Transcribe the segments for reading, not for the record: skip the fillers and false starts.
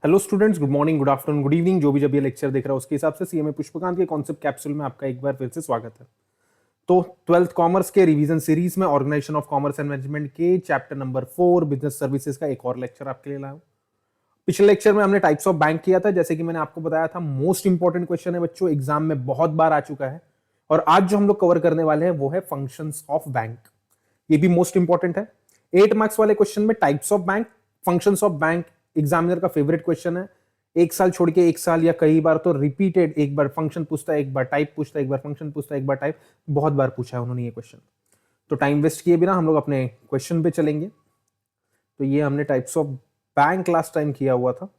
Hello students, good morning, good afternoon, good evening. जो भी जब ये लेक्चर देख रहा है उसके हिसाब से सीएमए पुष्पकांत के कॉन्सेप्ट कैप्सूल में आपका एक बार फिर से स्वागत है। तो 12th कॉमर्स के रिवीजन सीरीज में organisation of commerce and management के चैप्टर नंबर 4 बिजनेस सर्विसेज का एक और लेक्चर आपके लिए लाया हूं। पिछले लेक्चर में हमने टाइप्स ऑफ बैंक किया था, जैसे कि मैंने आपको बताया था मोस्ट इंपॉर्टेंट क्वेश्चन है बच्चों, एग्जाम में बहुत बार आ चुका है। और आज जो हम लोग कवर करने वाले हैं वो है फंक्शंस ऑफ बैंक। ये भी मोस्ट इंपॉर्टेंट है। 8 मार्क्स वाले क्वेश्चन में types of bank, functions of bank examiner का फेवरेट क्वेश्चन है। एक साल छोड़ के एक साल या कई बार तो रिपीटेड, एक बार फंक्शन पूछता है, एक बार टाइप पूछता है, एक बार फंक्शन पूछता है, एक बार टाइप, बहुत बार पूछा है उन्होंने ये क्वेश्चन। तो टाइम वेस्ट किए बिना हम लोग अपने क्वेश्चन पे चलेंगे। तो ये हमने types of bank last time किया हुआ था।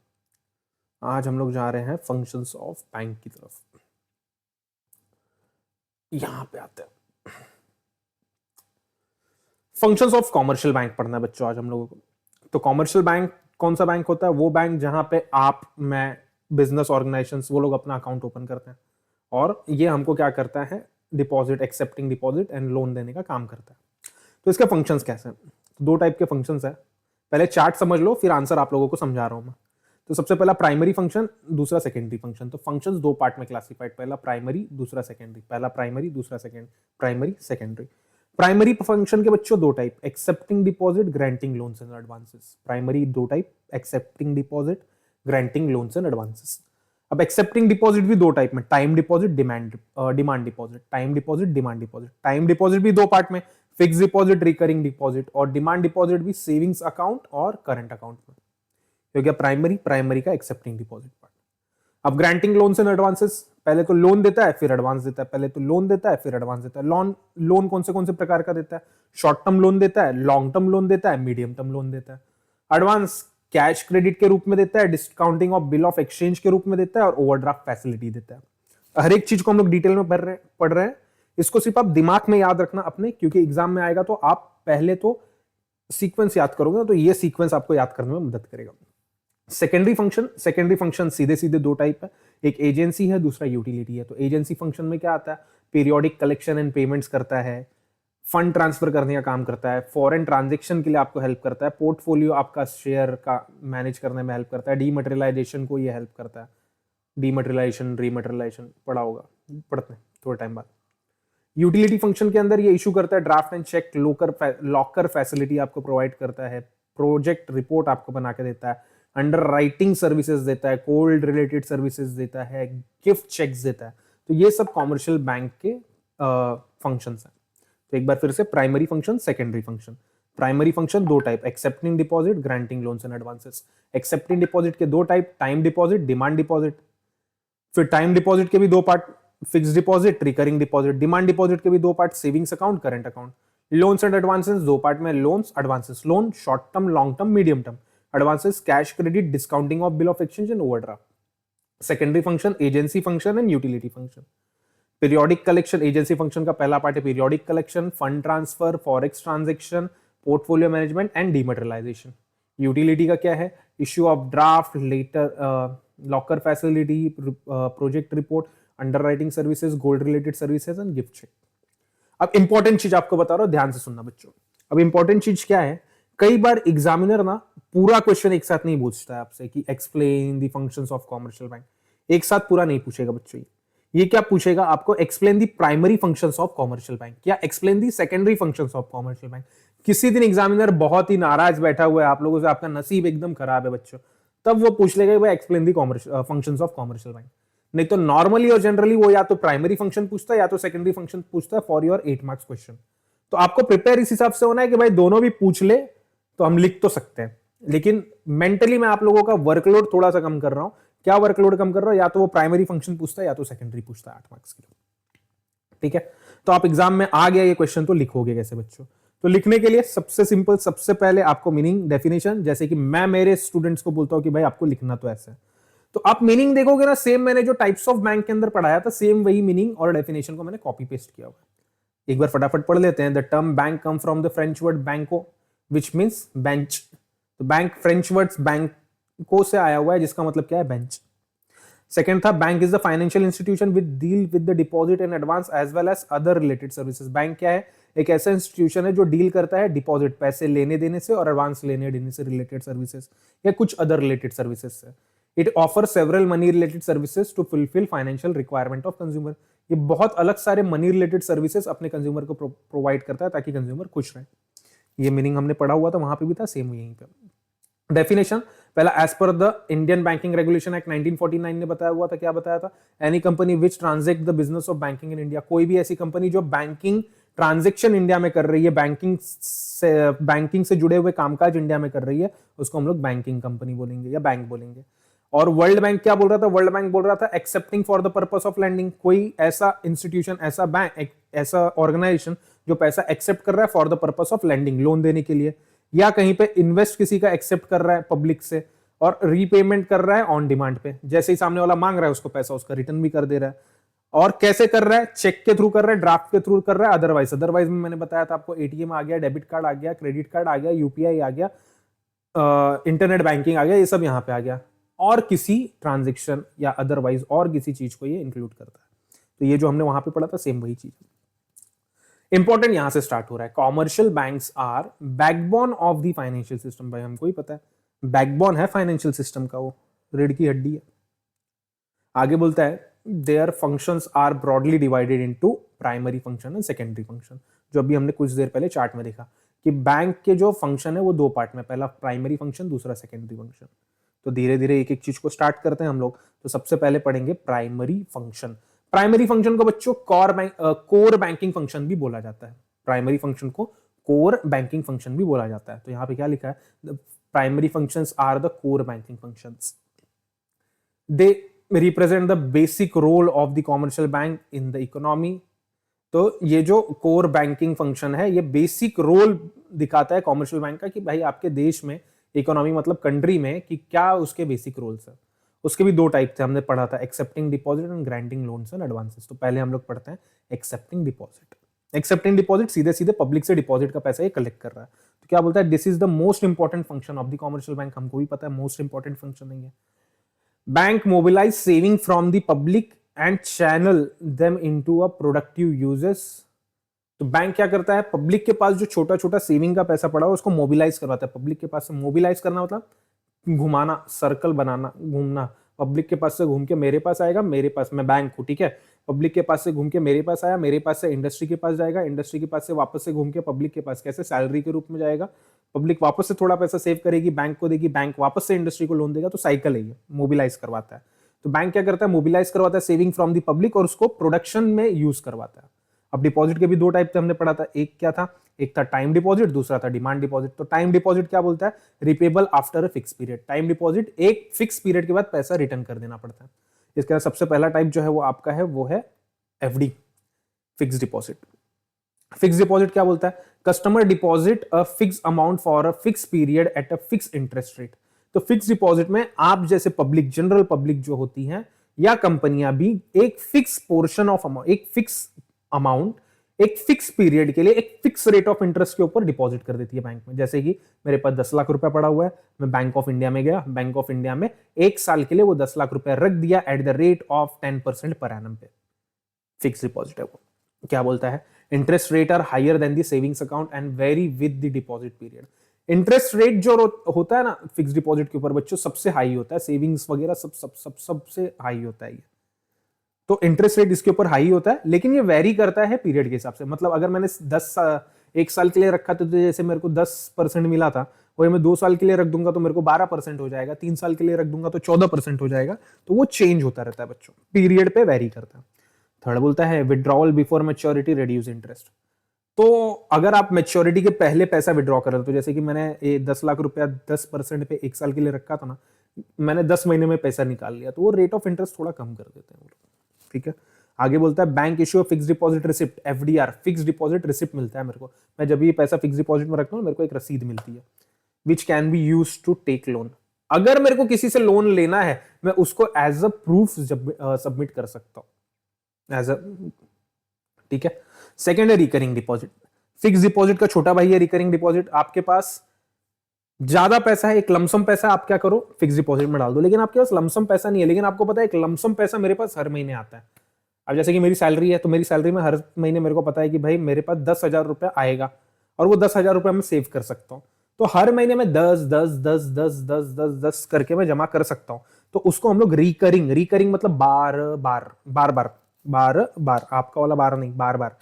आज हम लोग जा रहे हैं फंक्शंस ऑफ बैंक की तरफ। यहां पे आते हैं, फंक्शंस ऑफ कॉमर्शियल बैंक पढ़ना है बच्चों आज हम लोगों को। तो कॉमर्शियल बैंक कौन सा बैंक होता है? वो बैंक जहां पे आप, मैं, बिजनेस ऑर्गेनाइजेशंस वो लोग अपना अकाउंट ओपन करते हैं और ये हमको क्या करता है, deposit, accepting deposit and loan देने का काम करता है। तो इसके फंक्शंस कैसे हैं? दो टाइप के फंक्शंस है। पहले चार्ट समझ लो, फिर आंसर आप लोगों को समझा रहा हूं मैं। तो सबसे पहला प्राइमरी फंक्शन, दूसरा सेकेंडरी फंक्शन। तो फंक्शंस दो पार्ट में क्लासिफाइड, पहला प्राइमरी, दूसरा सेकेंडरी। पहला प्राइमरी, दूसरा second, primary secondary. Primary function के बच्चों दो type, accepting deposit, granting loans and advances. Primary दो type, accepting deposit, granting loans and advances. अब एक्सेप्टिंग डिपॉजिट भी दो टाइप में, time deposit, demand deposit. Time deposit, demand deposit. Time डिपॉजिट भी दो पार्ट में, फिक्स डिपॉजिट, रिकरिंग डिपॉजिट। और डिमांड डिपॉजिट भी सेविंग्स अकाउंट और करंट अकाउंट में। हो गया प्राइमरी का एक्सेप्टिंग डिपॉजिट पार्ट। अब ग्रांटिंग लोन्स एंड एडवांसेस, पहले तो लोन देता है फिर एडवांस देता है, पहले तो लोन देता है फिर एडवांस देता है। लोन कौन से प्रकार का देता है? शॉर्ट टर्म लोन देता है, लॉन्ग टर्म लोन देता है, मीडियम टर्म लोन देता है। एडवांस कैश क्रेडिट के रूप में देता है, discounting of bill of exchange के रूप में देता है और ओवरड्राफ्ट फैसिलिटी देता है। हर एक चीज को हम लोग डिटेल में पढ़ रहे हैं। इसको सिर्फ आप दिमाग में याद रखना अपने, क्योंकि एग्जाम में आएगा तो आप पहले तो सीक्वेंस याद करोगे, तो ये सीक्वेंस आपको याद करने में मदद करेगा। सेकेंडरी फंक्शन सीधे सीधे दो टाइप है, एक एजेंसी है, दूसरा यूटिलिटी है। तो एजेंसी फंक्शन में क्या आता है? पीरियोडिक कलेक्शन एंड पेमेंट्स करता है, फंड ट्रांसफर करने का काम करता है, फॉरेन ट्रांजेक्शन के लिए आपको हेल्प करता है, पोर्टफोलियो आपका शेयर का मैनेज करने में हेल्प करता है, डीमटेरियलाइजेशन को ये हेल्प करता है। डीमटेरियलाइजेशन, रीमटेरियलाइजेशन पढ़ा होगा, पढ़ते हैं थोड़े टाइम बाद। यूटिलिटी फंक्शन के अंदर ये इशू करता है draft and cheque, locker facility आपको प्रोवाइड करता है, प्रोजेक्ट रिपोर्ट आपको बना के देता है, अंडर राइटिंग सर्विसेज देता है, कोल्ड रिलेटेड सर्विसेज देता है, गिफ्ट चेक्स देता है। तो ये सब कॉमर्शियल बैंक के फंक्शंस हैं। तो एक बार फिर से, primary function, secondary function. Primary function दो type, accepting deposit, granting loans and advances. Accepting deposit के दो type, time deposit, demand deposit. फिर टाइम डिपॉजिट के भी दो part, fix deposit, recurring deposit. Demand deposit के भी दो part, savings account, current account. Loans and advances दो पार्ट में, loans, advances. Loan short term, long term, medium term. Advances cash credit, discounting of bill of exchange and overdraft. Secondary function agency function and utility function. Periodic collection, agency function का पहला part है periodic collection, fund transfer, forex transaction, portfolio management and dematerialisation. Utility का क्या है? Issue of draft, letter, locker facility, project report, underwriting services, gold related services and gift cheque. अब important चीज आपको बता रहा हूं, ध्यान से सुनना बच्चों। अब इंपॉर्टेंट चीज क्या है? कई बार एग्जामिनर ना पूरा क्वेश्चन एक साथ नहीं पूछता है आपसे कि explain the functions of commercial bank. एक साथ पूरा नहीं पूछेगा बच्चों। ये क्या पूछेगा आपको? Explain the primary functions of commercial bank या explain the secondary functions of commercial bank. किसी दिन एग्जामिनर बहुत ही नाराज बैठा हुआ है आप लोगों से, आपका नसीब एकदम खराब है बच्चों, तब वो पूछ लेगा भाई explain the functions of commercial bank. नहीं तो नॉर्मली और जनरली वो या तो प्राइमरी फंक्शन पूछता है या तो सेकेंडरी फंक्शन पूछता है फॉर योर 8 मार्क्स क्वेश्चन। तो आपको प्रिपेयर इस हिसाब से होना है कि भाई दोनों भी पूछ ले तो हम लिख तो सकते हैं, लेकिन मेंटली मैं आप लोगों का वर्कलोड थोड़ा सा कम कर रहा हूं। क्या वर्कलोड कम कर रहा हूं? या तो वो प्राइमरी फंक्शन पूछता है या तो सेकेंडरी पूछता है 8 मार्क्स के लिए। ठीक है, तो आप एग्जाम में आ गया ये क्वेश्चन तो लिखोगे कैसे बच्चों? तो लिखने के लिए सबसे सिंपल, सबसे पहले आपको मीनिंग डेफिनेशन, जैसे कि मैं मेरे स्टूडेंट्स को बोलता हूं कि भाई आपको लिखना तो ऐसे है, तो आप मीनिंग देखोगे ना, सेम मैंने जो टाइप्स ऑफ बैंक के अंदर पढ़ाया था सेम वही मीनिंग और डेफिनेशन को मैंने कॉपी पेस्ट किया हुआ है। एक बार फटाफट पढ़ लेते हैं। The term bank come from the French word banco which means bench. तो बैंक फ्रेंच वर्ड्स बैंको से आया हुआ है जिसका मतलब क्या है? बेंच। सेकंड था bank is the financial institution with deal with the deposit and advance as well as other related services. Bank क्या है? एक ऐसा इंस्टीट्यूशन है जो डील करता है डिपॉजिट, पैसे लेने देने से और एडवांस लेने देने से रिलेटेड सर्विसेज या कुछ अदर रिलेटेड सर्विसेज से। It offer several money related services to fulfil financial requirement of consumer. ये बहुत अलग सारे मनी रिलेटेड सर्विसेज अपने कंज्यूमर को प्रोवाइड करता है ताकि कंज्यूमर खुश रहे। ये मीनिंग हमने पढ़ा हुआ था, वहां पे भी था, सेम यहीं पे। डेफिनेशन पहला, as per the Indian banking regulation act 1949 ने बताया हुआ था, क्या बताया था? Any company which transact the business of banking in India, कोई भी ऐसी कंपनी जो बैंकिंग ट्रांजेक्शन इंडिया में कर रही है, बैंकिंग से जुड़े हुए कामकाज इंडिया में कर रही है, उसको हम लोग बैंकिंग कंपनी बोलेंगे या बैंक बोलेंगे। और वर्ल्ड बैंक क्या बोल रहा था? वर्ल्ड बैंक बोल रहा था accepting for the purpose of lending, कोई ऐसा इंस्टीट्यूशन, ऐसा बैंक, ऐसा ऑर्गेनाइजेशन जो पैसा एक्सेप्ट कर रहा है for the purpose of lending, loan देने के लिए, या कहीं पे इन्वेस्ट किसी का एक्सेप्ट कर रहा है पब्लिक से और रीपेमेंट कर रहा है ऑन डिमांड पे, जैसे ही सामने वाला मांग रहा है उसको पैसा, उसका रिटर्न भी कर दे रहा है। और कैसे कर रहा है? चेक के थ्रू कर रहा है, ड्राफ्ट के थ्रू कर रहा है, अदरवाइज में मैंने बताया था आपको, एटीएम आ गया, डेबिट कार्ड आ गया, क्रेडिट कार्ड आ गया, यूपीआई आ गया, इंटरनेट बैंकिंग आ गया, ये सब यहां पे आ गया। और किसी ट्रांजेक्शन या अदरवाइज और किसी चीज को ये इंक्लूड करता है। तो ये जो हमने वहां पे पढ़ा था सेम वही चीज। इंपॉर्टेंट यहां से स्टार्ट हो रहा है, commercial banks are backbone of the financial system. भाई हमको ही पता है, बैकबोन है फाइनेंशियल सिस्टम का, वो रीढ़ की हड्डी है। आगे बोलता है their functions are broadly divided into primary function and secondary function, जो अभी हमने कुछ देर पहले चार्ट में देखा कि बैंक के जो फंक्शन है वो दो पार्ट में, पहला प्राइमरी फंक्शन, दूसरा सेकेंडरी फंक्शन। तो धीरे धीरे एक एक चीज को स्टार्ट करते हैं हम लोग। तो सबसे पहले पढ़ेंगे प्राइमरी फंक्शन। प्राइमरी फंक्शन को बच्चों कोर बैंकिंग फंक्शन भी बोला जाता है। प्राइमरी फंक्शन को कोर बैंकिंग फंक्शन भी बोला जाता है। तो यहां पे क्या लिखा है? Primary functions are the core banking functions, they represent the basic role of the commercial bank in the economy. तो ये जो कोर बैंकिंग फंक्शन है, ये बेसिक रोल दिखाता है कॉमर्शियल बैंक का कि भाई आपके देश में, इकोनॉमी मतलब कंट्री में, कि क्या उसके बेसिक रोल्स है। उसके भी दो टाइप थे, हमने पढ़ा था, accepting deposit and granting loans and advances. तो पहले हम लोग पढ़ते हैं एक्सेप्टिंग डिपॉजिट। एक्सेप्टिंग डिपॉजिट, सीधे सीधे पब्लिक से डिपॉजिट का पैसा ये कलेक्ट कर रहा है। तो क्या बोलता है? This is the most important function of the commercial bank. हमको भी पता है मोस्ट इंपॉर्टेंट फंक्शन नहीं है। Bank mobilise saving from the public and channel them into a productive uses. तो बैंक क्या करता है? पब्लिक के पास जो छोटा छोटा सेविंग का पैसा पड़ा हो उसको मोबिलाइज करवाता है। पब्लिक के पास से मोबिलाइज करना मतलब घुमाना, सर्कल बनाना, घूमना। पब्लिक के पास से घूम के मेरे पास आएगा, मेरे पास, मैं बैंक हूं, ठीक है, पब्लिक के पास से घूम के मेरे पास आया, मेरे पास से इंडस्ट्री के पास जाएगा, इंडस्ट्री के पास से वापस से घूम के पब्लिक के पास, कैसे? सैलरी के रूप में जाएगा, पब्लिक वापस से थोड़ा पैसा सेव करेगी, बैंक को देगी, बैंक वापस से इंडस्ट्री को लोन देगा। तो साइकिल है ये, मोबिलाइज करवाता है। तो बैंक क्या करता है? मोबिलाइज करवाता है सेविंग फ्रॉम द पब्लिक और उसको प्रोडक्शन में यूज करवाता है। अब डिपॉजिट के भी दो टाइप थे, हमने पढ़ा था। एक क्या था? एक था टाइम डिपॉजिट, दूसरा था डिमांड डिपॉजिट। तो टाइम डिपॉजिट क्या बोलता है? Repayable after a fix period. Time deposit, एक फिक्स पीरियड के बाद पैसा रिटर्न कर देना पड़ता है। इसके बाद सबसे पहला टाइप जो है वो आपका है, वो है FD, fix deposit. Fix deposit क्या बोलता है? Customer deposit a fix amount for a fix period at a fix interest rate. तो फिक्स डिपॉजिट में आप जैसे पब्लिक, जनरल पब्लिक जो होती है या कंपनियां भी, एक फिक्स पोर्शन ऑफ अमाउंट, एक फिक्स अमाउंट, एक फिक्स पीरियड के लिए एक फिक्स रेट ऑफ इंटरेस्ट के ऊपर डिपॉजिट कर देती है बैंक में। जैसे कि मेरे पास 10 लाख रुपया पड़ा हुआ है, मैं बैंक ऑफ इंडिया में गया, बैंक ऑफ इंडिया में एक साल के लिए वो 10 लाख रुपया रख दिया at the rate of 10% per annum पे। फिक्स डिपॉजिट है वो। क्या बोलता है? Interest rate are higher than the savings account and vary with the deposit period. Interest rate जो होता है ना फिक्स डिपॉजिट के ऊपर बच्चों, सबसे हाई होता है, सेविंग्स वगैरह सबसे हाई होता है ये। तो इंटरेस्ट रेट इसके ऊपर हाई होता है, लेकिन ये वेरी करता है पीरियड के हिसाब से। मतलब अगर मैंने 1 साल के लिए रखा तो जैसे मेरे को 10% मिला था, वही मैं 2 साल के लिए रख दूंगा तो मेरे को 12% हो जाएगा, 3 साल के लिए रख दूंगा तो 14% हो जाएगा। तो वो चेंज होता रहता है बच्चों, पीरियड पे वेरी करता है। थर्ड बोलता है withdrawal before maturity reduce interest. तो अगर आप मैच्योरिटी के पहले पैसा विड्रॉ कर रहे हो, तो जैसे कि मैंने 10 लाख रुपया 10% पे 1 साल के लिए रखा था ना, मैंने 10 महीने में पैसा निकाल लिया, तो वो रेट ऑफ इंटरेस्ट थोड़ा कम कर देते हैं वो लोग, ठीक है। आगे बोलता है bank issue fix deposit receipt, FDR, fix deposit receipt मिलता है मेरे को। मैं जब ये पैसा फिक्स डिपॉजिट में रखता हूँ मेरे को एक रसीद मिलती है, which can be use to take loan. अगर मेरे को किसी से लोन लेना है, मैं उसको एज अ प्रूफ सबमिट कर सकता हूं, एज अ, ठीक है। सेकेंड है रिकरिंग डिपॉजिट। फिक्स डिपॉजिट का छोटा भाई है रिकरिंग डिपॉजिट। आपके पास ज्यादा पैसा है, एक लमसम पैसा, आप क्या करो फिक्स डिपॉजिट में डाल दो। लेकिन आपके पास लमसम पैसा नहीं है, लेकिन आपको पता है एक लमसम पैसा मेरे पास हर महीने आता है। अब जैसे कि मेरी सैलरी है, तो मेरी सैलरी में हर महीने मेरे को पता है कि भाई मेरे पास 10,000 रुपया आएगा और वो 10,000 रुपया मैं सेव कर सकता हूँ। तो हर महीने में 10 करके मैं जमा कर सकता हूँ। तो उसको हम लोग रिकरिंग, रिकरिंग मतलब बार बार बार बार बार बार, आपका वाला बार नहीं, बार बार,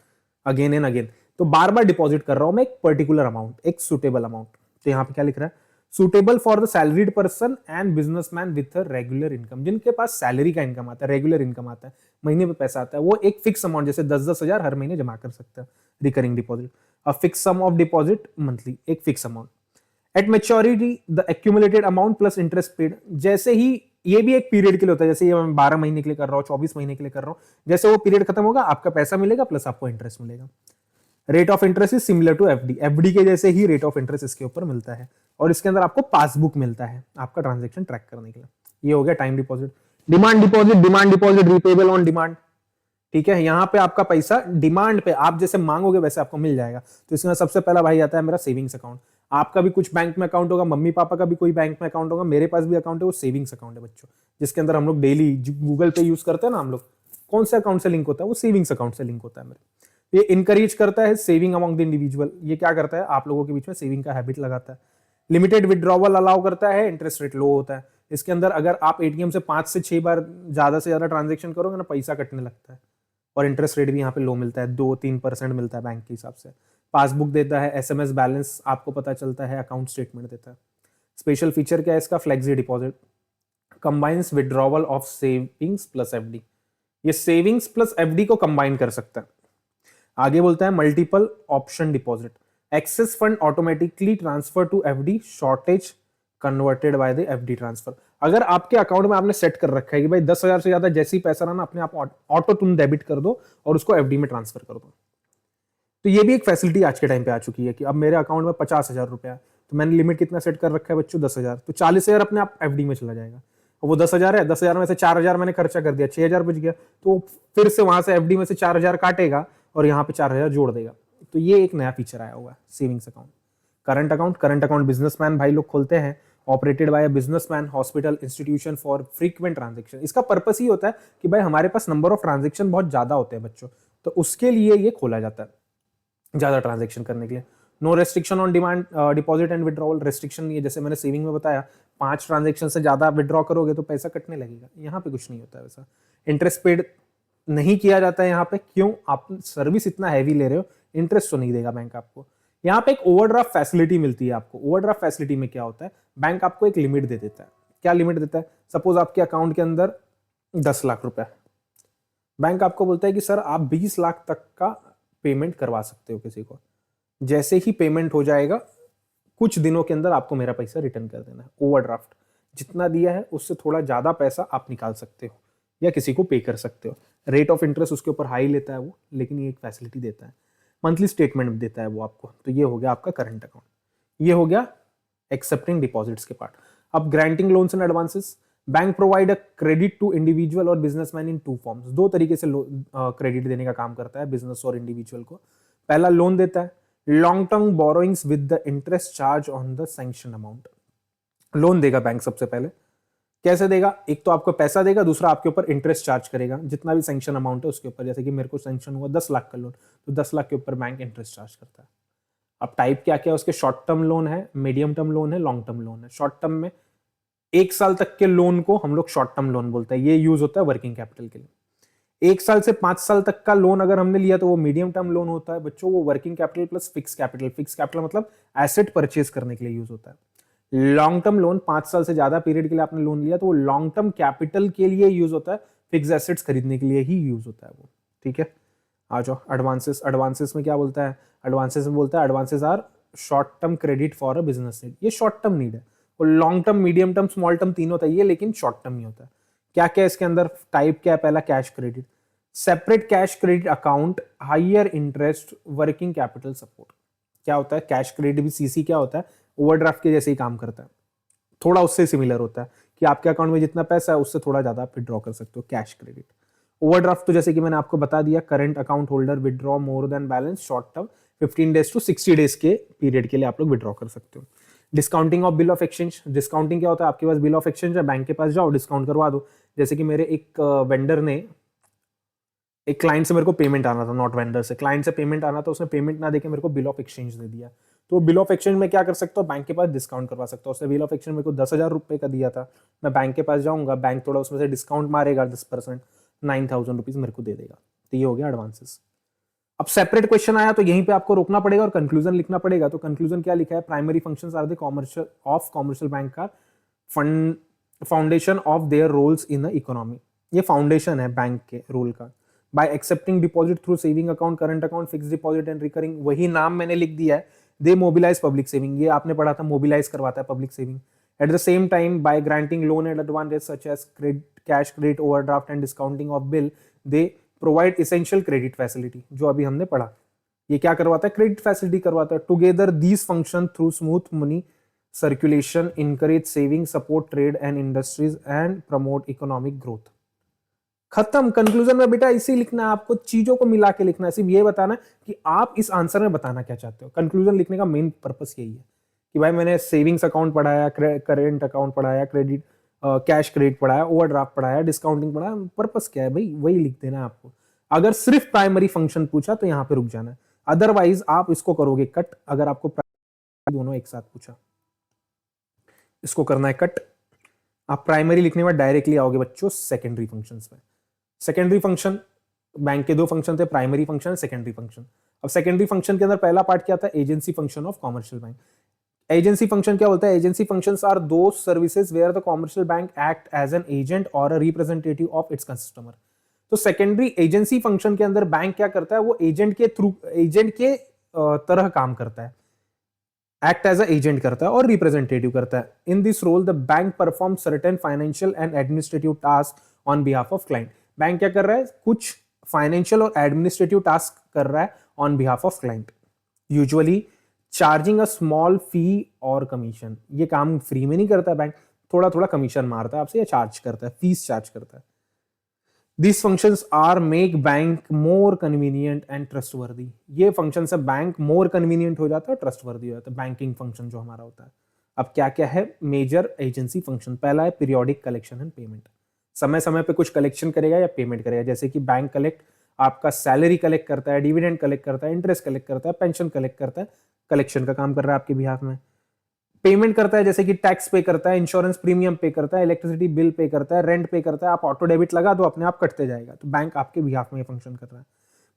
अगेन एंड अगेन। तो बार बार डिपॉजिट कर रहा हूं मैं एक पर्टिकुलर अमाउंट, एक सुटेबल अमाउंट। तो यहाँ पे क्या लिख रहा है, suitable for the salaried person and businessman with regular income. जिनके पास सैलरी का इनकम आता है, रेगुलर इनकम आता है, महीने पे पैसा आता है, वो एक फिक्स अमाउंट जैसे 10,000 हर महीने जमा कर सकते हैं, recurring deposit. A fix sum of deposit monthly, एक fix amount. At maturity the accumulated amount plus interest paid. जैसे ही, ये भी एक पीरियड के लिए होता है, जैसे ये मैं 12 महीने के लिए कर रहा हूँ, 24 महीने के लिए कर रहा हूँ, जैसे वो पीरियड खत्म होगा आपका पैसा मिलेगा प्लस आपको इंटरेस्ट मिलेगा। Rate of interest is similar to FD, FD के जैसे ही रेट ऑफ इंटरेस्ट इसके ऊपर मिलता है, और इसके अंदर आपको पासबुक मिलता है आपका ट्रांजेक्शन ट्रैक करने के लिए। ये हो गया time deposit. Demand deposit, demand deposit repayable on demand. ठीक है, यहां पे आपका पैसा डिमांड पे, आप जैसे मांगोगे वैसे आपको मिल जाएगा। तो इसमें सबसे पहला भाई आता है मेरा सेविंग्स अकाउंट। आपका भी कुछ बैंक में अकाउंट होगा, मम्मी पापा का भी कोई बैंक में अकाउंट होगा, मेरे पास भी अकाउंट है, वो सेविंग्स अकाउंट है बच्चों, जिसके अंदर हम लोग डेली गूगल पे यूज करते हैं ना हम लोग, कौन से अकाउंट से लिंक होता है, वो सेविंग्स अकाउंट से लिंक होता है मेरे। ये इनकरेज करता है सेविंग अमंग द इंडिविजुअल। ये क्या करता है, आप लोगों के बीच में सेविंग का हैबिट लगाता है। लिमिटेड विड्रॉवल अलाउ करता है, इंटरेस्ट रेट लो होता है। इसके अंदर अगर आप एटीएम से 5 से 6 बार ज्यादा से ज्यादा ट्रांजेक्शन करोगे ना, पैसा कटने लगता है, और इंटरेस्ट रेट भी यहाँ पे लो मिलता है, 2-3% मिलता है बैंक के हिसाब से। पासबुक देता है, एसएमएस बैलेंस आपको पता चलता है, अकाउंट स्टेटमेंट देता है। स्पेशल फीचर क्या है इसका, flexi deposit, combines withdrawal of savings plus FD. ये सेविंग्स प्लस एफडी को कंबाइन कर सकता है। आगे बोलता है multiple option deposit, excess fund automatically transfer to FD, shortage converted by the FD transfer. अगर आपके अकाउंट में आपने सेट कर रखा है कि भाई 10,000 से ज्यादा जैसे ही पैसा रहा ना, अपने आप ऑटो तुम डेबिट कर दो और उसको एफडी में ट्रांसफर कर दो। तो ये भी एक फैसिलिटी आज के टाइम पे आ चुकी है कि अब मेरे अकाउंट में 50,000 रुपया है, तो मैंने लिमिट कितना सेट कर रखा है बच्चों, 10,000, तो 40,000 अपने आप एफडी में चला जाएगा। और वो 10,000 है, 10,000 में से 4,000 मैंने खर्चा कर दिया, 6,000 बच गया, तो फिर से वहां से एफडी में से 4,000 काटेगा और यहाँ पे 4,000 जोड़ देगा। तो ये एक नया फीचर आया हुआ है savings account. Current account, current account businessman भाई लोग खोलते हैं, operated by a businessman, hospital, institution for frequent transaction. इसका पर्पस ही होता है कि भाई हमारे पास नंबर ऑफ ट्रांजेक्शन बहुत ज्यादा होते हैं बच्चों, तो उसके लिए ये खोला जाता है ज्यादा ट्रांजेक्शन करने के लिए। No restriction on demand deposit and withdrawal, restriction नहीं है, जैसे मैंने सेविंग में बताया 5 ट्रांजेक्शन से ज्यादा विड्रॉ करोगे तो पैसा कटने लगेगा, यहाँ पे कुछ नहीं होता है वैसा। इंटरेस्ट पेड नहीं किया जाता है यहाँ पे, क्यों, आप सर्विस इतना हैवी ले रहे हो, इंटरेस्ट तो नहीं देगा बैंक आपको। यहाँ पे एक ओवरड्राफ्ट फैसिलिटी मिलती है आपको। ओवरड्राफ्ट फैसिलिटी में क्या होता है, बैंक आपको एक लिमिट दे देता है। क्या लिमिट देता है, सपोज आपके अकाउंट के अंदर 10 लाख रुपए, बैंक आपको बोलता है कि सर आप 20 लाख तक का पेमेंट करवा सकते हो किसी को, जैसे ही पेमेंट हो जाएगा कुछ दिनों के अंदर आपको मेरा पैसा रिटर्न कर देना है। ओवरड्राफ्ट, जितना दिया है उससे थोड़ा ज्यादा पैसा आप निकाल सकते हो या किसी को पे कर सकते हो। रेट ऑफ इंटरेस्ट उसके ऊपर हाई लेता है वो, लेकिन ये एक फैसिलिटी देता है। मंथली स्टेटमेंट देता है वो आपको। तो ये हो गया आपका करंट अकाउंट, ये हो गया एक्सेप्टिंग डिपॉजिट्स के पार्ट। अब granting loans and advances, bank provide a credit to individual और बिजनेसमैन इन 2 फॉर्म्स। 2 तरीके से क्रेडिट देने का काम करता है बिजनेस और इंडिविजुअल को। पहला लोन देता है, long term borrowings with the interest charge on the sanction amount. Loan देगा बैंक सबसे पहले, कैसे देगा, एक तो आपको पैसा देगा, दूसरा आपके ऊपर इंटरेस्ट चार्ज करेगा जितना भी सैंक्शन अमाउंट है उसके ऊपर। जैसे कि मेरे को सैंक्शन हुआ 10 लाख का लोन, तो 10 लाख के ऊपर बैंक इंटरेस्ट चार्ज करता है। अब टाइप क्या क्या है उसके, शॉर्ट टर्म लोन है, मीडियम टर्म लोन है, लॉन्ग टर्म लोन है। शॉर्ट टर्म में 1 साल तक के लोन को हम लोग शॉर्ट टर्म लोन बोलते हैं, ये यूज होता है वर्किंग कैपिटल के लिए। 1 साल से 5 साल तक का लोन अगर हमने लिया तो वो मीडियम टर्म लोन होता है बच्चों, वो working capital plus fix capital. Fix capital मतलब एसेट परचेज करने के लिए यूज होता है। लॉन्ग टर्म लोन 5 साल से ज्यादा पीरियड के लिए आपने लोन लिया तो वो लॉन्ग टर्म कैपिटल के लिए यूज होता है, फिक्स एसेट्स खरीदने के लिए ही यूज होता है वो। ठीक है, आ जाओ एडवांसेस। एडवांसेस में क्या बोलता है, एडवांसेस में बोलता है advances are short term credit for a business need. ये शॉर्ट टर्म नीड है, वो long term, medium term, small term तीनों होता है ये, लेकिन शॉर्ट टर्म ही होता है। क्या क्या इसके अंदर टाइप क्या है, पहला cash credit, separate cash credit account, higher interest, working capital support. क्या होता है कैश क्रेडिट भी, सीसी क्या होता है, ओवरड्राफ्ट के जैसे ही काम करता है, थोड़ा उससे सिमिलर होता है कि आपके अकाउंट में जितना पैसा है उससे थोड़ा ज्यादा आप विड्रॉ कर सकते हो, कैश क्रेडिट। ओवरड्राफ्ट तो जैसे कि मैंने आपको बता दिया, current account holder withdraw more than balance short term 15 days to 60 days के पीरियड के लिए आप लोग विड्रॉ कर सकते हो। Discounting of bill of exchange, discounting क्या होता है, आपके पास बिल ऑफ एक्सचेंज है, बैंक के पास जाओ डिस्काउंट करवा दो। जैसे कि मेरे एक वेंडर ने एक क्लाइंट से मेरे को पेमेंट आना था, नॉट वेंडर से, क्लाइंट से पेमेंट आना था, उसने पेमेंट ना देके मेरे को बिल ऑफ एक्सचेंज दे दिया। तो बिल ऑफ एक्सचेंज में क्या कर सकता हूँ, बैंक के पास डिस्काउंट करवा सकता हूँ। उसने बिल ऑफ एक्सचेंज मेरे को 10,000 रुपये का दिया था, मैं बैंक के पास जाऊंगा, बैंक थोड़ा उसमें से डिस्काउंट मारेगा 10%, 9,000 रुपीज मेरे को दे देगा। तो ये हो गया एडवांसेस। अब सेपरेट क्वेश्चन आया तो यहीं पे आपको रोकना पड़ेगा और कंक्लूजन लिखना पड़ेगा। तो कंक्लूजन क्या लिखा है, primary functions are the commercial of commercial bank का fund foundation of their roles in the economy. ये फाउंडेशन है बैंक के रोल का। By accepting deposit through saving account, current account, fix deposit and recurring, वही नाम मैंने लिख दिया है, दे मोबिलाइज पब्लिक सेविंग। ये आपने पढ़ा था, मोबिलाइज करवाता है public saving. At the same time by granting loan and advantage such as credit, cash credit, overdraft and discounting of bill, they provide essential credit facility, जो अभी हमने पढ़ा। ये क्या करवाता है, क्रेडिट फैसिलिटी करवाता है। Together these function through smooth money circulation, encourage saving, support trade and industries and promote economic growth। खत्म। कंक्लूजन में बेटा इसी लिखना है आपको, चीजों को मिला के लिखना है, सिर्फ ये बताना कि आप इस आंसर में बताना क्या चाहते हो। कंक्लूजन लिखने का मेन पर्पस यही है कि भाई मैंने सेविंग्स अकाउंट पढ़ाया, करेंट अकाउंट पढ़ाया, क्रेडिट कैश क्रेडिट पढ़ाया, ओवरड्राफ्ट पढ़ाया, डिस्काउंटिंग पढ़ाया, पर्पस क्या है भाई, वही लिख देना है आपको। अगर सिर्फ प्राइमरी फंक्शन पूछा तो यहाँ पे रुक जाना है, अदरवाइज आप इसको करोगे कट। अगर आपको दोनों एक साथ पूछा, इसको करना है कट। आप प्राइमरी लिखने में डायरेक्टली आओगे बच्चों सेकेंडरी फंक्शंस में। सेकेंडरी फंक्शन, बैंक के दो फंक्शन थे, प्राइमरी फंक्शन, सेकेंडरी फंक्शन। अब सेकेंडरी फंक्शन के अंदर पहला पार्ट क्या था, agency function of commercial bank. Agency function क्या होता है, agency functions are the services where the commercial bank act as an agent और a representative of its customer. तो सेकेंडरी एजेंसी फंक्शन के अंदर बैंक क्या करता है, वो एजेंट के थ्रू, एजेंट के तरह काम करता है, एक्ट एज एजेंट करता है और रिप्रेजेंटेटिव करता है। In this role the bank perform certain financial and administrative task on behalf of client. Bank क्या कर रहा है, कुछ फाइनेंशियल और एडमिनिस्ट्रेटिव टास्क कर रहा है on behalf of client, usually charging a small fee और कमीशन। ये काम फ्री में नहीं करता है बैंक, थोड़ा थोड़ा कमीशन मारता है आपसे या चार्ज करता है, फीस चार्ज करता है। These functions are make bank more convenient and trustworthy। ये फंक्शन से बैंक more convenient हो जाता है, trustworthy हो जाता है, बैंकिंग फंक्शन जो हमारा होता है। अब क्या क्या है मेजर एजेंसी फंक्शन, पहला है पीरियोडिक कलेक्शन एंड पेमेंट। समय समय पे कुछ कलेक्शन करेगा या पेमेंट करेगा, जैसे कि बैंक कलेक्ट आपका सैलरी कलेक्ट करता है, डिविडेंड कलेक्ट करता है, इंटरेस्ट कलेक्ट करता है, पेंशन कलेक्ट करता है, कलेक्शन का काम कर रहा है आपके बिहाफ में। पेमेंट करता है जैसे कि टैक्स पे करता है, इंश्योरेंस प्रीमियम पे करता है, इलेक्ट्रिसिटी बिल पे करता है, रेंट पे करता है। आप ऑटो डेबिट लगा दो, अपने आप कटते जाएगा। तो बैंक आपके बिहाफ में फंक्शन कर रहा है।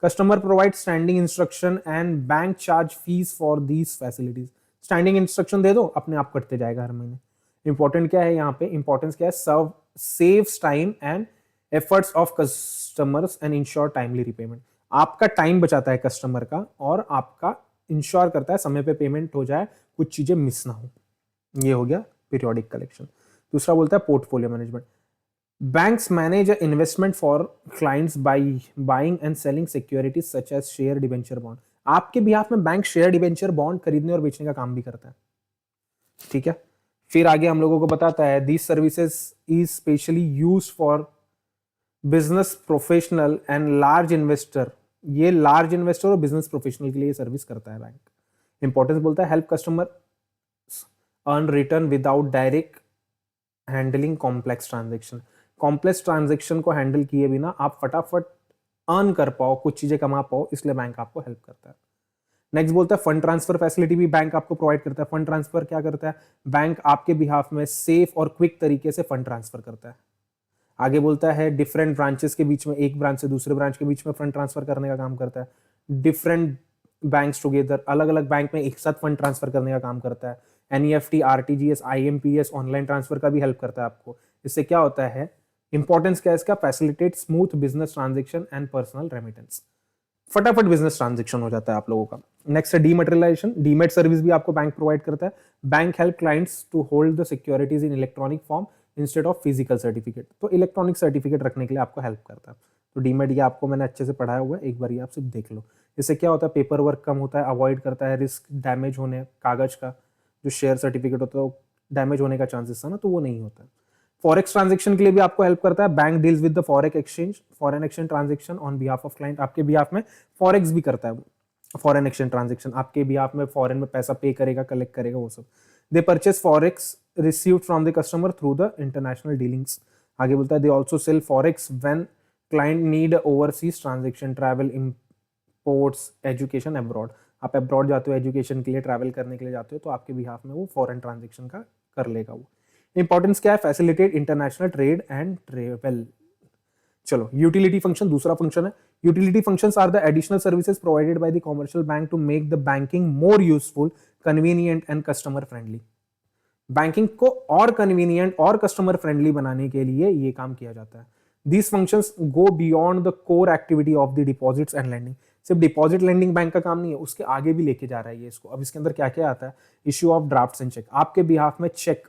Customer provide standing instruction and bank charge fees for these facilities. Standing instruction दे दो, अपने आप कटते जाएगा हर महीने। इंपॉर्टेंट क्या है यहाँ पे, इंपॉर्टेंस क्या है, serve saves time and efforts of customers and ensure timely repayment. आपका टाइम बचाता है कस्टमर का और आपका इंश्योर करता है समय पे पेमेंट हो जाए, कुछ चीजें मिस ना हो। ये हो गया पीरियोडिक कलेक्शन। दूसरा बोलता है portfolio management. Banks manage investment for clients by buying and selling securities such as share, debenture, bond. आपके बिहाफ में बैंक शेयर, डिबेंचर, बॉन्ड खरीदने और बेचने का काम भी करता है। ठीक है, फिर आगे हम लोगों को बताता है these services is specially use for business professional and large investor. ये लार्ज इन्वेस्टर और बिजनेस प्रोफेशनल के लिए सर्विस करता है बैंक। इंपॉर्टेंस बोलता है help customer earn return without direct handling complex transaction. Complex transaction को हैंडल किए बिना आप फटाफट अर्न कर पाओ, कुछ चीजें कमा पाओ, इसलिए बैंक आपको हेल्प करता है। नेक्स्ट बोलता है फंड ट्रांसफर फैसिलिटी भी बैंक आपको प्रोवाइड करता है। फंड ट्रांसफर क्या करता है, बैंक आपके बिहाफ में सेफ और क्विक तरीके से फंड ट्रांसफर करता है। आगे बोलता है डिफरेंट ब्रांचेस के बीच में, एक ब्रांच से दूसरे ब्रांच के बीच में फंड ट्रांसफर करने का काम करता है। डिफरेंट बैंक्स टुगेदर, अलग अलग बैंक में एक साथ फंड ट्रांसफर करने का काम करता है। NEFT, RTGS, IMPS, online transfer का भी हेल्प करता है आपको। इससे क्या होता है, इंपॉर्टेंस क्या है इसका, facilitate smooth business transaction and personal remittance. फटाफट बिजनेस ट्रांजेक्शन हो जाता है आप लोगों का। नेक्स्ट है डीमटेरियलाइजेशन। डीमेट सर्विस भी आपको बैंक प्रोवाइड करता है। Bank help clients to hold the securities in electronic form instead of physical certificate. तो इलेक्ट्रॉनिक सर्टिफिकेट रखने के लिए आपको हेल्प करता है। तो डीमेट ये आपको मैंने अच्छे से पढ़ाया हुआ है, एक बार ये आप सिर्फ देख लो। इससे क्या होता है, पेपर वर्क कम होता है, अवॉइड करता है रिस्क डैमेज होने, कागज का जो शेयर सर्टिफिकेट होता है वो डैमेज होने का चांसेस था ना, तो वो नहीं होता है। फॉरेक्स ट्रांजेक्शन के लिए भी आपको हेल्प करता है। Bank deals with the forex exchange, foreign exchange transaction on behalf of client. आपके बिहाफ में फॉरेक्स भी करता है, फॉरेन एक्सचेंज ट्रांजेक्शन आपके बिहाफ में, फॉरेन में पैसा पे करेगा, कलेक्ट करेगा, वो सब। They purchase forex received from the customer through the international dealings. आगे बोलता है they also sell forex when client need overseas transaction, travel, imports, education abroad. आप अब्रॉड जाते हो एजुकेशन के लिए, ट्रैवल करने के लिए जाते हो, तो आपके बिहाफ में वो फॉरेन ट्रांजेक्शन का कर लेगा वो। इंपॉर्टेंस क्या है? Facilitate international trade and travel. चलो, यूटिलिटी फंक्शन दूसरा फंक्शन है। Utility functions are the additional services provided by the commercial bank to make the banking more useful, convenient and customer friendly. Banking को और convenient और customer friendly बनाने के लिए ये काम किया जाता है। These functions go beyond the core activity of the deposits and lending. सिर्फ डिपॉजिट लेंडिंग बैंक का काम नहीं है, उसके आगे भी लेके जा रहा है ये इसको। अब इसके अंदर क्या क्या आता है? Issue of drafts and cheque. आपके बिहाफ में चेक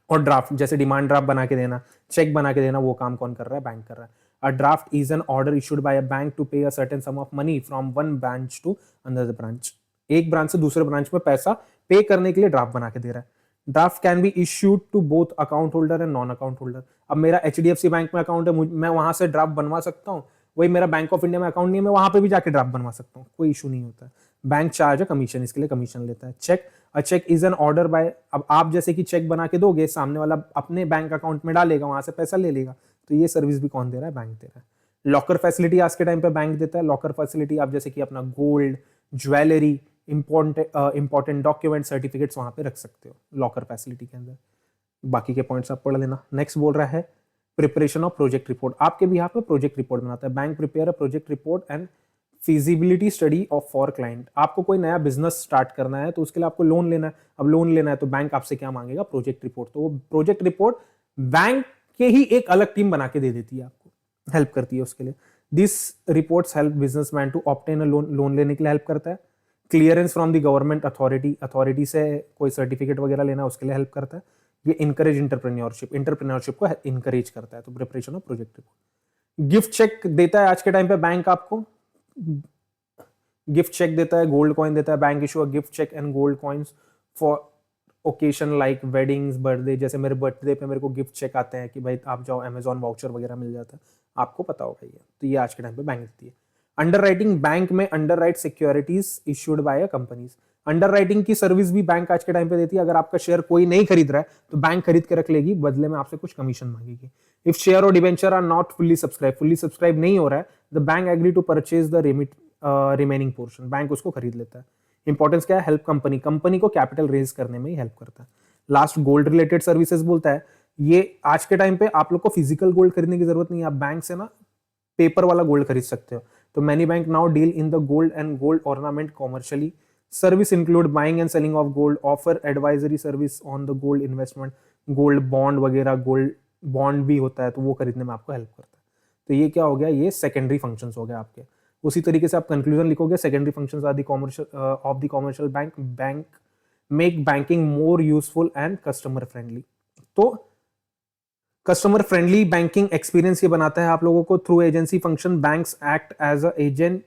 और ड्राफ्ट, जैसे डिमांड ड्राफ्ट बना के देना, चेक बना के देना, वो काम कौन कर रहा है? बैंक कर रहा है। A draft is an order issued by a bank to pay a certain sum of money from one branch to another branch. एक ब्रांच से दूसरे ब्रांच में पैसा पे करने के लिए ड्राफ्ट बना के दे रहा है। Draft can be issued to both account holder and non account holder. अब मेरा एचडीएफसी बैंक में अकाउंट है, मैं वहां से ड्राफ्ट बनवा सकता हूँ। वही मेरा बैंक ऑफ इंडिया में अकाउंट नहीं है, मैं वहां पे भी जाके ड्राफ्ट बनवा सकता हूँ, कोई इशू नहीं होता है। बैंक चार्ज है कमीशन, इसके लिए कमीशन लेता है। Cheque, a cheque is an order by, अब आप जैसे कि चेक बना के दोगे, सामने वाला अपने बैंक अकाउंट में डालेगा, वहां से पैसा ले लेगा, तो ये सर्विस भी कौन दे रहा है? बैंक दे रहा है। लॉकर फैसिलिटी आज के टाइम पे बैंक देता है। लॉकर फैसिलिटी आप जैसे कि अपना gold, jewellery, important document, certificates वहां पे रख सकते हो लॉकर फैसिलिटी के अंदर। बाकी के पॉइंट्स आप पढ़ लेना। नेक्स्ट बोल रहा है प्रिपरेशन ऑफ प्रोजेक्ट रिपोर्ट। आपके भी यहाँ पे प्रोजेक्ट रिपोर्ट बनाता है bank. Prepare a project report and feasibility study of for client. आपको कोई नया बिजनेस स्टार्ट करना है तो उसके लिए आपको लोन लेना है। अब लोन लेना है तो बैंक आपसे क्या मांगेगा? Project report. तो वो प्रोजेक्ट रिपोर्ट बैंक के ही एक अलग टीम बना के दे देती है, आपको हेल्प करती है उसके लिए। This reports help businessman to obtain a loan, loan लेने के लिए हेल्प करता है। Clearance from the government authority, authority से कोई सर्टिफिकेट वगैरह लेना, उसके लिए हेल्प करता है। ये इनकरेज इंटरप्रेन्योरशिप, इंटरप्रेन्योरशिप को इनकरेज करता है। तो preparation of project report. Gift cheque देता है आज के टाइम पे बैंक आपको, गिफ्ट चेक देता है, गोल्ड कॉइन देता है। Bank issue a gift cheque and gold coins for occasion like weddings, birthday. जैसे मेरे बर्थडे पे मेरे को गिफ्ट चेक आते हैं कि भाई आप जाओ, अमेजॉन वाउचर वगैरह मिल जाता है, आपको पता होगा ये। तो ये आज के टाइम पे बैंक देती है। अंडर राइटिंग, बैंक में under right securities issued by companies. Under writing की सर्विस भी बैंक आज के टाइम पे देती है। अगर आपका शेयर कोई नहीं खरीद रहा है तो बैंक खरीद के रख लेगी, बदले में आपसे कुछ कमीशन मांगेगी। इफ शेयर और debenture are not fully subscribe नहीं हो रहा है, the bank agree to purchase the remaining portion. Bank उसको खरीद लेता है। इंपॉर्टेंस क्या है? हेल्प कंपनी, कंपनी को कैपिटल रेज करने में ही हेल्प करता है। लास्ट, गोल्ड रिलेटेड सर्विसेज बोलता है। ये आज के टाइम पे आप लोग को फिजिकल गोल्ड खरीदने की जरूरत नहीं है, आप बैंक से ना पेपर वाला गोल्ड खरीद सकते हो। तो many bank now deal in the gold and gold ornament commercially. Service include buying and selling of gold, offer advisory service on the gold investment, gold bond वगैरह, गोल्ड बॉन्ड भी होता है तो वो खरीदने में आपको हेल्प करता है। तो ये क्या हो गया? ये सेकेंडरी फंक्शंस हो गए आपके। उसी तरीके से आप कंक्लूजन लिखोगे, secondary functions are the commercial of the commercial bank, bank make banking more useful and customer friendly. तो कस्टमर फ्रेंडली बैंकिंग एक्सपीरियंस ये बनाता है आप लोगों को। Through agency function banks act as a agent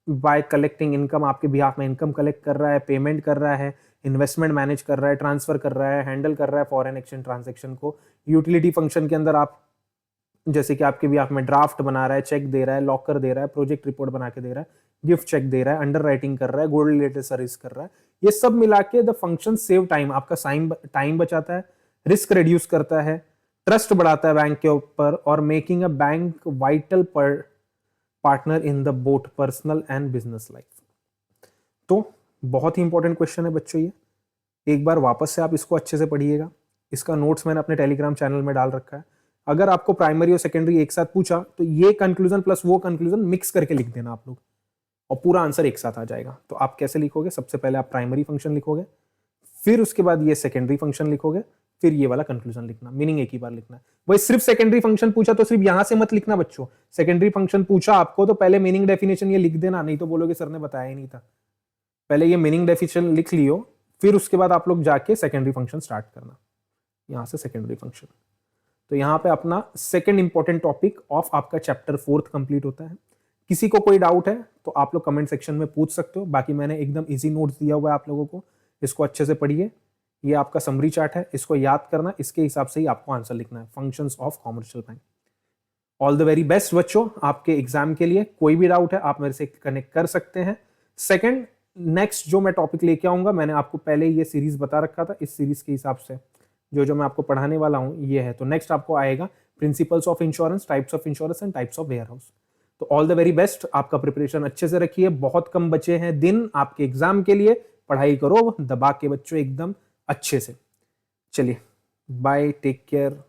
by collecting income. आपके behalf में income collect कर रहा है, पेमेंट कर रहा है, इन्वेस्टमेंट मैनेज कर रहा है, ट्रांसफर कर रहा है, हैंडल कर रहा है फॉरेन एक्सचेंज ट्रांजेक्शन को। यूटिलिटी फंक्शन के अंदर आप जैसे कि आपके भी आप में ड्राफ्ट बना रहा है, चेक दे रहा है, लॉकर दे रहा है, प्रोजेक्ट रिपोर्ट बना के दे रहा है, गिफ्ट चेक दे रहा है, अंडर राइटिंग कर रहा है, गोल्ड रिलेटेड सर्विस कर रहा है। ये सब मिला के द फंक्शन सेव टाइम, आपका टाइम बचाता है, रिस्क रिड्यूस करता है, ट्रस्ट बढ़ाता है बैंक के ऊपर, और making a bank vital partner in the both personal and business life. तो बहुत ही इंपॉर्टेंट क्वेश्चन है बच्चों ये। एक बार वापस से आप इसको अच्छे से पढ़िएगा। इसका नोट्स मैंने अपने टेलीग्राम चैनल में डाल रखा है। अगर आपको प्राइमरी और सेकेंडरी एक साथ पूछा तो ये कंक्लूजन प्लस वो कंक्लूजन मिक्स करके लिख देना आप लोग, और पूरा आंसर एक साथ आ जाएगा। तो आप कैसे लिखोगे? सबसे पहले आप प्राइमरी फंक्शन लिखोगे, फिर उसके बाद ये सेकेंडरी फंक्शन लिखोगे, फिर ये वाला कंक्लूजन लिखना, मीनिंग एक ही बार लिखना है। वही सिर्फ सेकेंडरी फंक्शन पूछा तो सिर्फ यहां से मत लिखना बच्चों। सेकेंडरी फंक्शन पूछा आपको तो पहले मीनिंग डेफिनेशन ये लिख देना, नहीं तो बोलोगे सर ने बताया ही नहीं था। पहले ये मीनिंग डेफिनेशन लिख लियो, फिर उसके बाद आप लोग जाके सेकेंडरी फंक्शन स्टार्ट करना। यहां से सेकेंडरी फंक्शन, तो यहां पे अपना सेकंड इंपॉर्टेंट टॉपिक ऑफ आपका चैप्टर 4 कंप्लीट होता है। किसी को कोई डाउट है तो आप लोग कमेंट सेक्शन में पूछ सकते हो। बाकी मैंने एकदम इजी नोट्स दिया हुआ है आप लोगों को, इसको अच्छे से पढ़िए। ये आपका समरी चार्ट है, इसको याद करना, इसके हिसाब से ही आपको आंसर लिखना है। Functions of commercial bank. All the very best बच्चों आपके एग्जाम के लिए। कोई भी डाउट है आप मेरे से कनेक्ट कर सकते हैं। सेकंड, नेक्स्ट जो मैं टॉपिक लेके आऊंगा, मैंने आपको पहले ये सीरीज बता रखा था, इस सीरीज के हिसाब से जो मैं आपको पढ़ाने वाला हूं ये है। तो नेक्स्ट आपको आएगा principles of insurance, types of insurance and types of warehouse. तो ऑल द वेरी बेस्ट, आपका प्रिपरेशन अच्छे से रखिए, बहुत कम बचे हैं दिन आपके एग्जाम के लिए, पढ़ाई करो दबा के बच्चों एकदम अच्छे से। चलिए बाय, टेक केयर।